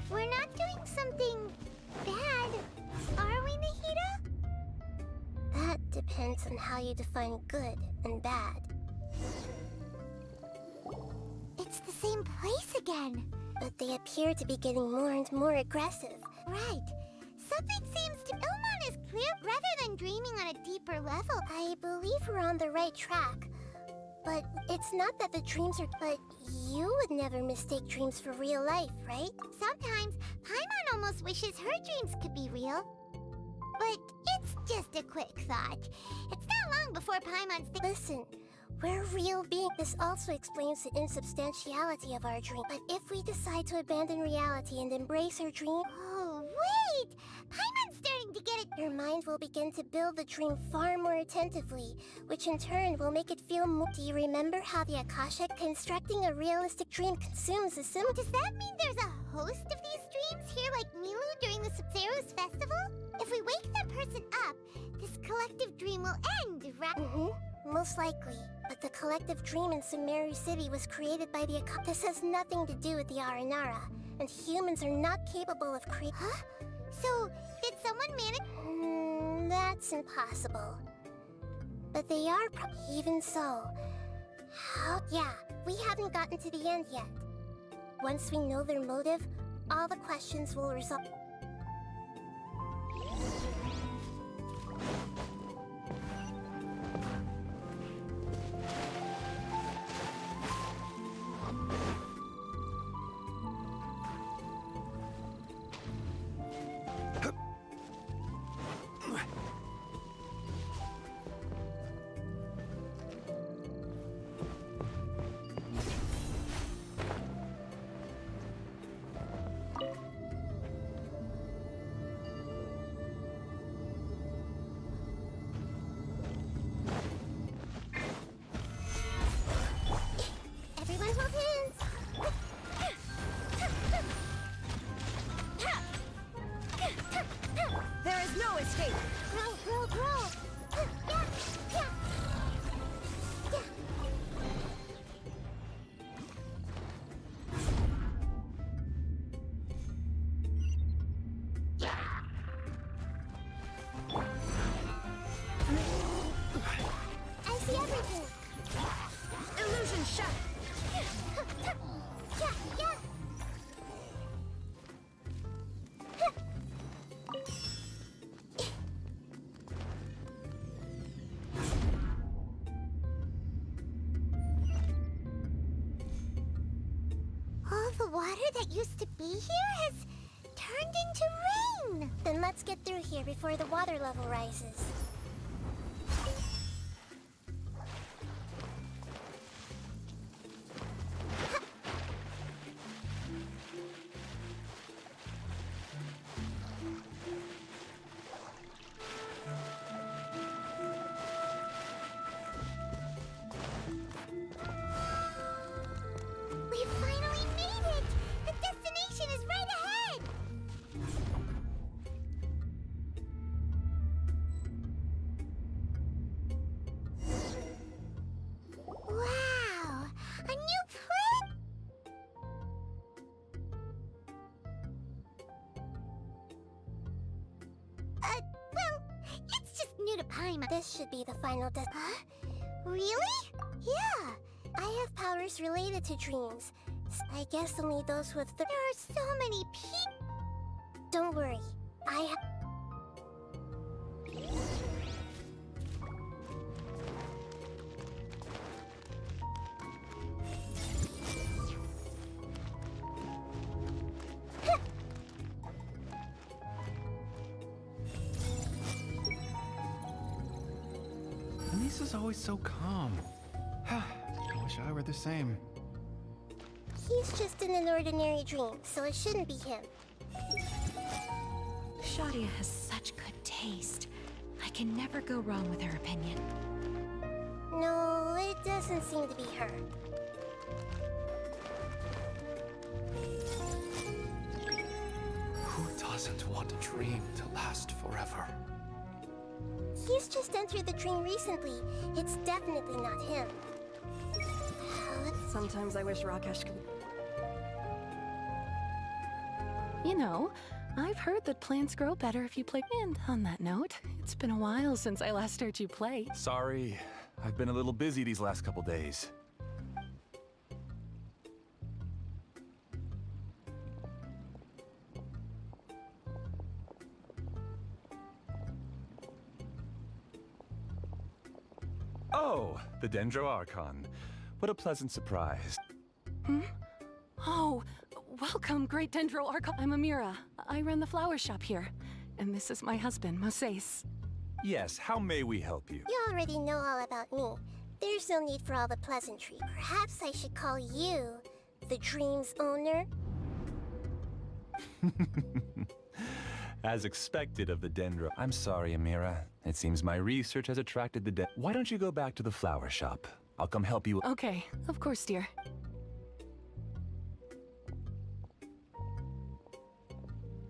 We're not doing something bad, are we, Nahida? that depends on how you define good and bad. It's the same place again. But they appear to be getting more and more aggressive. Right. Something seems to... Ilmon is clear rather than dreaming on a deeper level. I believe we're on the right track. But it's not that the dreams are... But you would never mistake dreams for real life, right? Sometimes, Paimon almost wishes her dreams could be real. But it's just a quick thought. It's not long before Paimon's... Listen, we're real beings. This also explains the insubstantiality of our dream. But if we decide to abandon reality and embrace our dream... Oh, wait! Paimon's starting to get it... Your mind will begin to build the dream far more attentively, which in turn will make it feel more... Do you remember how the Akasha constructing a realistic dream consumes the sim... Does that mean there's a host of these dreams here like Milu during the SUMERU's festival? If we wake that person up, this collective dream will end, right? Most likely. But the collective dream in SUMERU City was created by the Akasha. This has nothing to do with the Aranara, and humans are not capable of creating... Huh? So, did someone manage... That's impossible. But they are even so. How... Yeah, we haven't gotten to the end yet. Once we know their motive, all the questions will resolve. Everyone hold hands! There is no escape! Grow! Yeah! I see everything! Illusion shut! Yeah! All the water that used to be here has turned into rain! Then let's get through here before the water level rises. We finally made it! The destination is right ahead! Well, it's just new to Paimon. This should be the final Huh? Really? Yeah, I have powers related to dreams. I guess only those who have There are so many people. Don't worry, I have... Lisa's always so calm. I wish I were the same. He's just in an ordinary dream, so it shouldn't be him. Shadia has such good taste. I can never go wrong with her opinion. No, it doesn't seem to be her. Who doesn't want a dream to last forever? He's just entered the dream recently. It's definitely not him. Sometimes I wish Rakesh could... You know, I've heard that plants grow better if you play. And on that note, it's been a while since I last heard you play. Sorry, I've been a little busy these last couple days. Oh, the Dendro Archon. What a pleasant surprise. Oh, welcome, Great Dendro Archon. I'm Amira. I run the flower shop here. And this is my husband, Moses. Yes, how may we help you? You already know all about me. There's no need for all the pleasantry. Perhaps I should call you the dream's owner? As expected of the Dendro. I'm sorry, Amira. It seems my research has attracted the Why don't you go back to the flower shop? I'll come help you. Okay, of course, dear.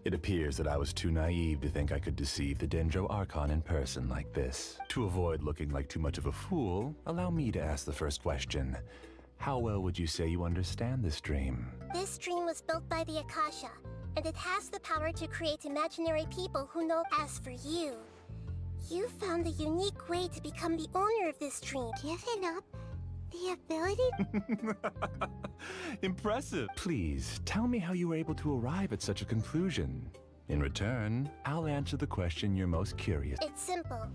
It appears that I was too naive to think I could deceive the Dendro Archon in person like this. To avoid looking like too much of a fool, allow me to ask the first question. How well would you say you understand this dream? This dream was built by the Akasha, and it has the power to create imaginary people who know. As for you, you found a unique way to become the owner of this dream. Given up the ability? Impressive. Please, tell me how you were able to arrive at such a conclusion. In return, I'll answer the question you're most curious. It's simple.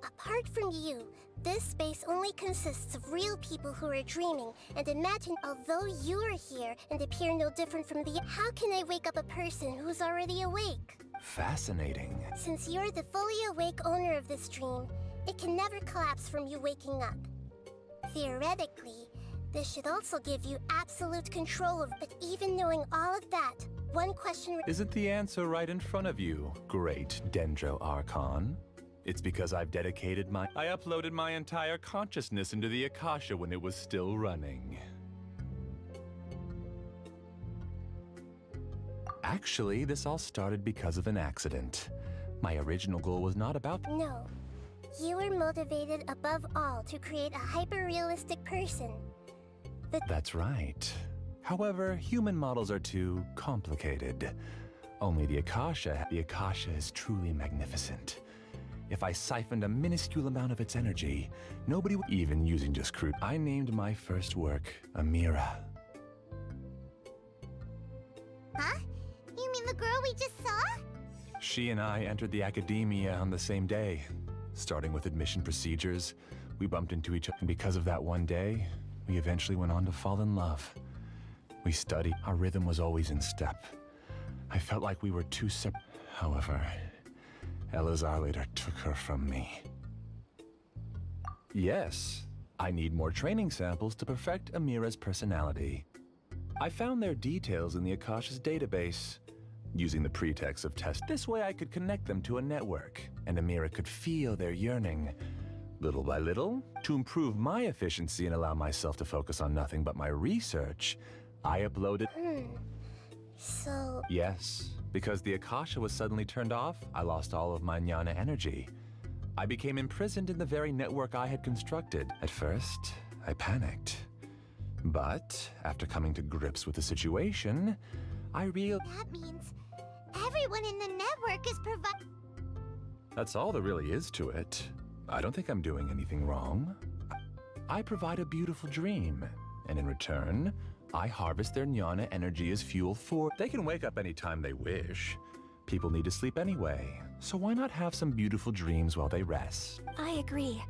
Apart from you, this space only consists of real people who are dreaming, and imagine, although you are here and appear no different from the... How can I wake up a person who's already awake? Fascinating. Since you're the fully awake owner of this dream, it can never collapse from you waking up. Theoretically, this should also give you absolute control of... But even knowing all of that, one question... Isn't the answer right in front of you, Great Dendro Archon? It's because I've dedicated I uploaded my entire consciousness into the Akasha when it was still running. Actually, this all started because of an accident. My original goal was not about... No. You were motivated above all to create a hyper-realistic person. That's right. However, human models are too complicated. Only the Akasha is truly magnificent. If I siphoned a minuscule amount of its energy, nobody would even using just crude. I named my first work Amira. Huh? You mean the girl we just saw? She and I entered the academia on the same day. Starting with admission procedures, we bumped into each other, and because of that one day, we eventually went on to fall in love. We studied. Our rhythm was always in step. I felt like we were two separate. However, Elazar later took her from me. Yes, I need more training samples to perfect Amira's personality. I found their details in the Akasha's database. Using the pretext of test, this way I could connect them to a network, and Amira could feel their yearning. Little by little, to improve my efficiency and allow myself to focus on nothing but my research, I uploaded... So... Yes, because the Akasha was suddenly turned off, I lost all of my jnana energy. I became imprisoned in the very network I had constructed. At first, I panicked. But, after coming to grips with the situation, I realized... That means everyone in the network is That's all there really is to it. I don't think I'm doing anything wrong. I provide a beautiful dream, and in return, I harvest their jnana energy as fuel for... They can wake up anytime they wish. People need to sleep anyway, so why not have some beautiful dreams while they rest? I agree.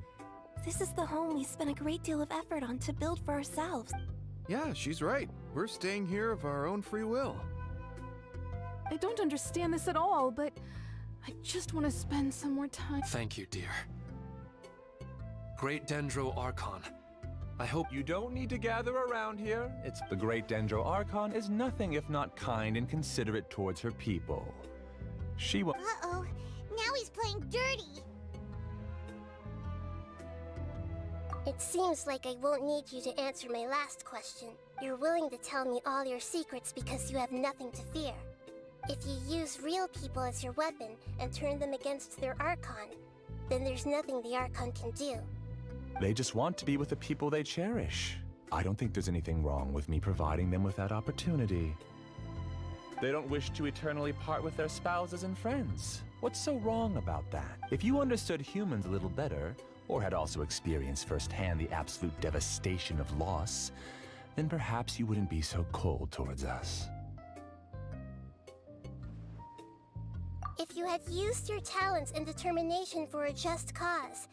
This is the home we spent a great deal of effort on to build for ourselves. Yeah, she's right. We're staying here of our own free will. I don't understand this at all, but I just want to spend some more time. Thank you, dear. Great Dendro Archon. I hope you don't need to gather around here. It's the Great Dendro Archon is nothing if not kind and considerate towards her people. She will. Uh-oh. Now he's playing dirty. It seems like I won't need you to answer my last question. You're willing to tell me all your secrets because you have nothing to fear. If you use real people as your weapon and turn them against their Archon, then there's nothing the Archon can do. They just want to be with the people they cherish. I don't think there's anything wrong with me providing them with that opportunity. They don't wish to eternally part with their spouses and friends. What's so wrong about that? If you understood humans a little better, or had also experienced firsthand the absolute devastation of loss, then perhaps you wouldn't be so cold towards us. If you had used your talents and determination for a just cause,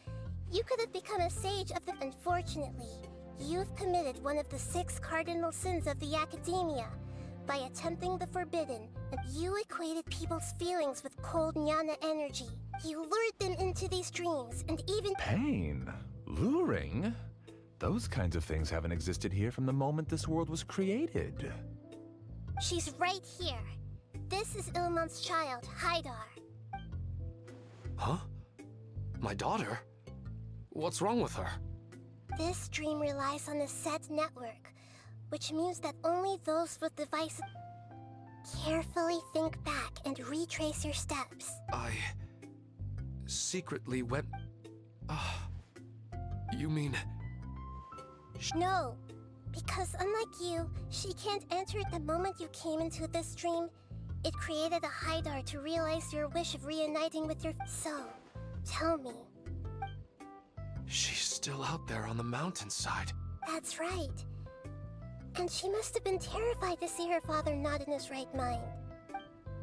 you could have become a sage of the... Unfortunately, you've committed one of the 6 cardinal sins of the Academia by attempting the forbidden, and you equated people's feelings with cold jnana energy. You lured them into these dreams, and even... Pain? Luring? Those kinds of things haven't existed here from the moment this world was created. She's right here. This is Ilmon's child, Haidar. Huh? My daughter? What's wrong with her? This dream relies on a set network, which means that only those with devices... Carefully think back and retrace your steps. I... secretly went... You mean... No, because unlike you, she can't enter it the moment you came into this dream. It created a Haidar to realize your wish of reuniting with your... So, tell me. She's still out there on the mountainside. That's right. And she must have been terrified to see her father not in his right mind.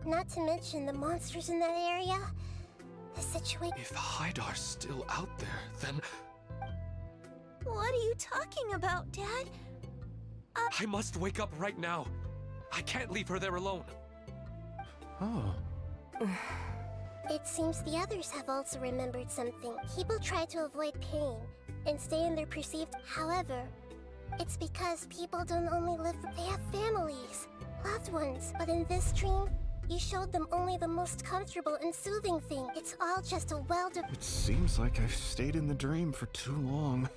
Not to mention the monsters in that area. The situation... If Haidar's still out there, then... What are you talking about, Dad? I must wake up right now. I can't leave her there alone. Oh. It seems the others have also remembered something. People try to avoid pain and stay in their perceived... However, it's because people don't only live... They have families, loved ones. But in this dream, you showed them only the most comfortable and soothing thing. It's all just a It seems like I've stayed in the dream for too long.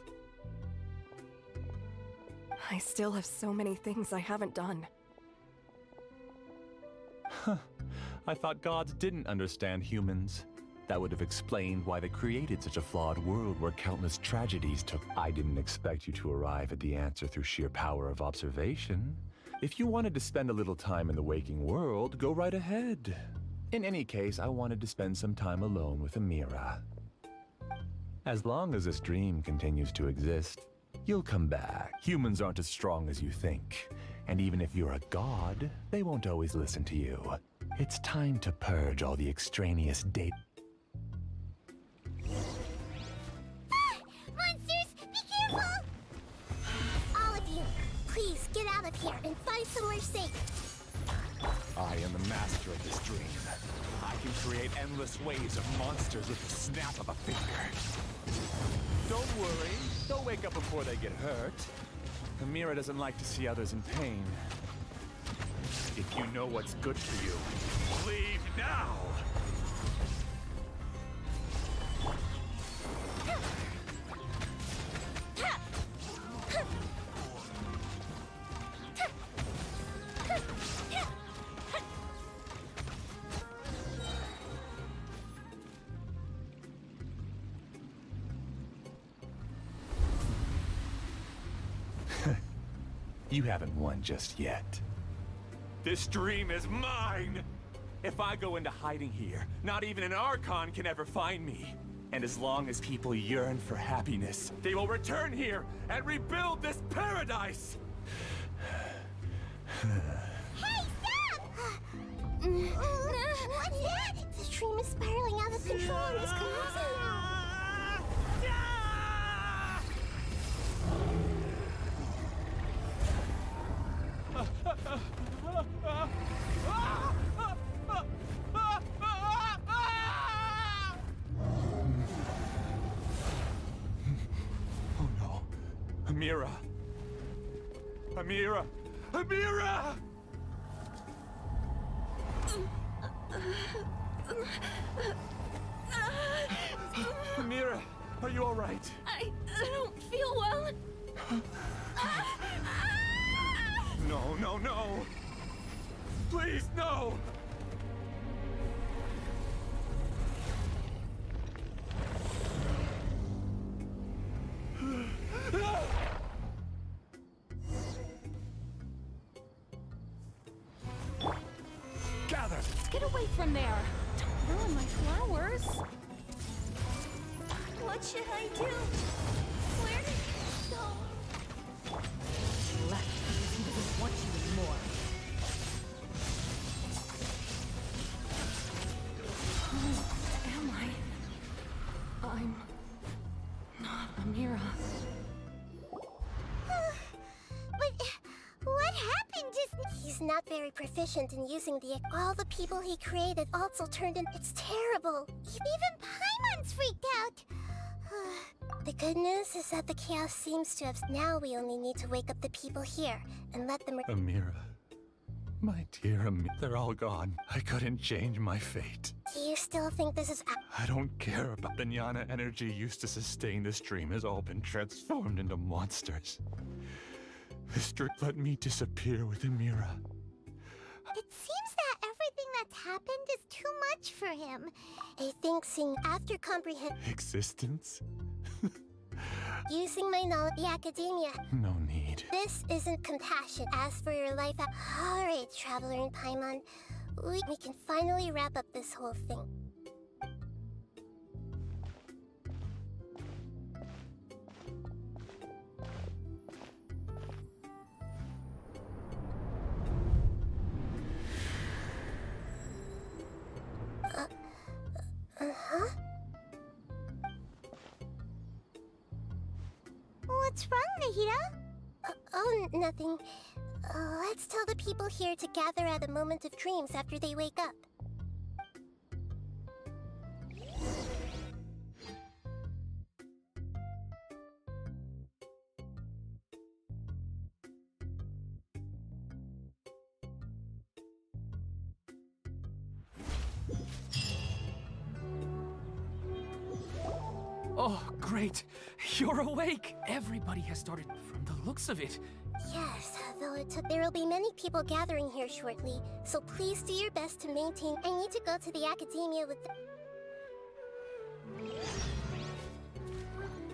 I still have so many things I haven't done. Huh. I thought gods didn't understand humans. That would have explained why they created such a flawed world where countless tragedies took... I didn't expect you to arrive at the answer through sheer power of observation. If you wanted to spend a little time in the waking world, go right ahead. In any case, I wanted to spend some time alone with Amira. As long as this dream continues to exist, you'll come back. Humans aren't as strong as you think. And even if you're a god, they won't always listen to you. It's time to purge all the extraneous data. Monsters, be careful! All of you, please get out of here and find somewhere safe. I am the master of this dream. I can create endless waves of monsters with the snap of a finger. Don't worry, they'll wake up before they get hurt. Amira doesn't like to see others in pain. If you know what's good for you, leave now! You haven't won just yet. This dream is mine! If I go into hiding here, not even an Archon can ever find me. And as long as people yearn for happiness, they will return here and rebuild this paradise! Hey, stop! What's that? The stream is spiraling out of control and is collapsing now. Oh no. Amira. Amira! Amira! Amira, are you all right? I don't feel well. No, no, no! Please, no! Gather! Get away from there! Don't ruin my flowers! What should I do? Where did he go? Left because he doesn't want you anymore. Who am I? I'm not Amira. But what happened just... He's not very proficient in using all the people he created also turned in. It's terrible. Even Paimon's freaked out. The good news is that the chaos seems to have... Now we only need to wake up the people here and let them... Amira. My dear Amira. They're all gone. I couldn't change my fate. Do you still think this is... I don't care about the Jnana energy used to sustain this dream has all been transformed into monsters. Mister, let me disappear with Amira. It seems that everything that's happened is too much for him. I think seeing after comprehend... Existence? Using my knowledge, the academia. No need. This isn't compassion. As for your life, alright, Traveler and Paimon. We can finally wrap up this whole thing. Uh-huh? What's wrong, Nahida? Oh, nothing. Let's tell the people here to gather at a moment of dreams after they wake up. Oh, great! You're awake! Everybody has started from the looks of it. Yes, though there will be many people gathering here shortly, so please do your best to maintain. I need to go to the academia with the...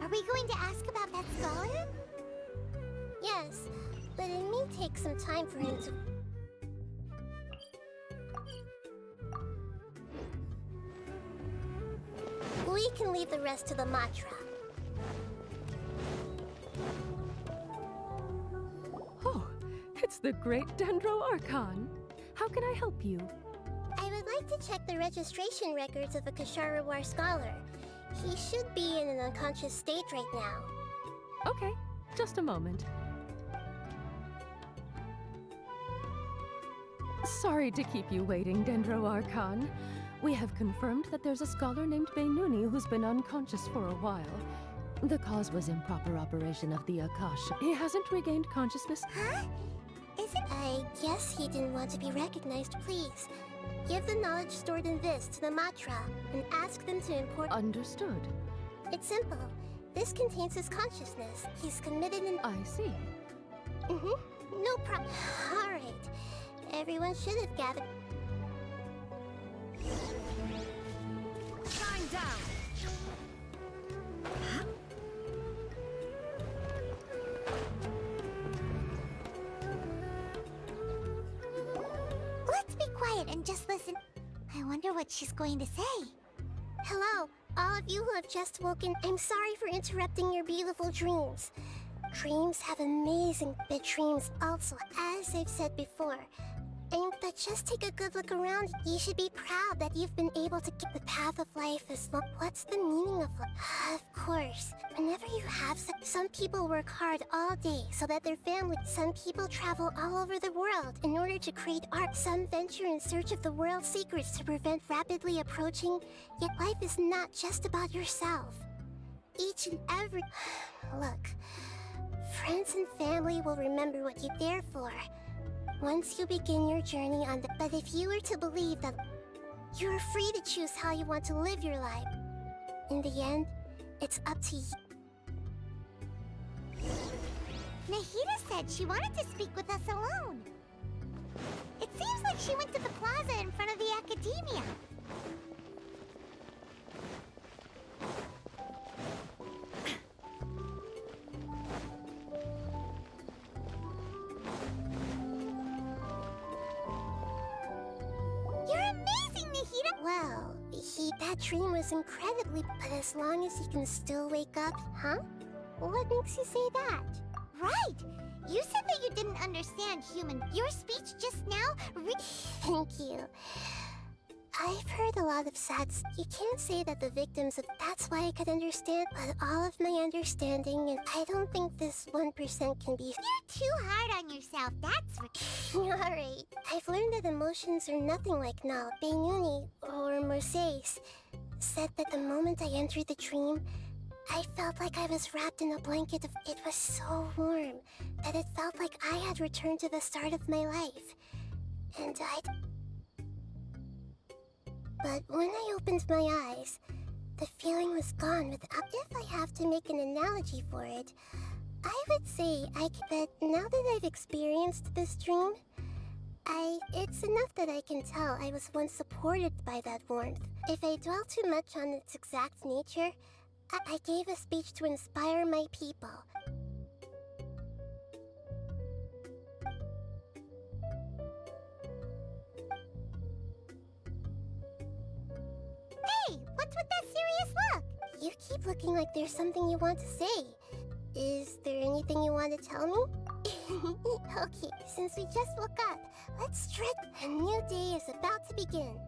Are we going to ask about that scholar? Yes, but it may take some time for him to... We can leave the rest to the Matra. Oh, it's the great Dendro Archon. How can I help you? I would like to check the registration records of a Kashara War scholar. He should be in an unconscious state right now. Okay, just a moment. Sorry to keep you waiting, Dendro Archon. We have confirmed that there's a scholar named Beinuni who's been unconscious for a while. The cause was improper operation of the Akasha. He hasn't regained consciousness. Huh? I guess he didn't want to be recognized. Please, give the knowledge stored in this to the Matra and ask them to import... Understood. It's simple. This contains his consciousness. He's committed an... I see. No problem. All right. Everyone should have gathered... Shine down! Let's be quiet and just listen. wonder what she's going to say. Hello, all of you who have just woken. I'm sorry for interrupting your beautiful dreams. Dreams have amazing, but dreams also, as I've said before. But just take a good look around. You should be proud that you've been able to keep the path of life as long. What's the meaning of life? Of course, whenever you have some people work hard all day so that their family. Some people travel all over the world in order to create art. Some venture in search of the world's secrets to prevent rapidly approaching. Yet life is not just about yourself. Each and every. Look, friends and family will remember what you're there for. Once you begin your journey on the... But if you were to believe that you're free to choose how you want to live your life, in the end, it's up to you. Nahida said she wanted to speak with us alone. It seems like she went to the plaza in front of the academia. Well, that dream was incredibly... But as long as he can still wake up... Huh? What makes you say that? Right! You said that you didn't understand human. Your speech just now... Thank you. I've heard a lot of sad... You can't say that the victims of... That's why I could understand. But all of my understanding, and I don't think this 1% can be... You're too hard on yourself, that's... Alright. I've learned that emotions are nothing like knowledge. Benuni, or Mercedes, said that the moment I entered the dream, I felt like I was wrapped in a blanket of... It was so warm that it felt like I had returned to the start of my life. And But when I opened my eyes, the feeling was gone without... If I have to make an analogy for it, I would say but now that I've experienced this dream, it's enough that I can tell I was once supported by that warmth. If I dwell too much on its exact nature, I gave a speech to inspire my people. Hey, what's with that serious look? You keep looking like there's something you want to say. Is there anything you want to tell me? Okay, since we just woke up, let's stretch. A new day is about to begin.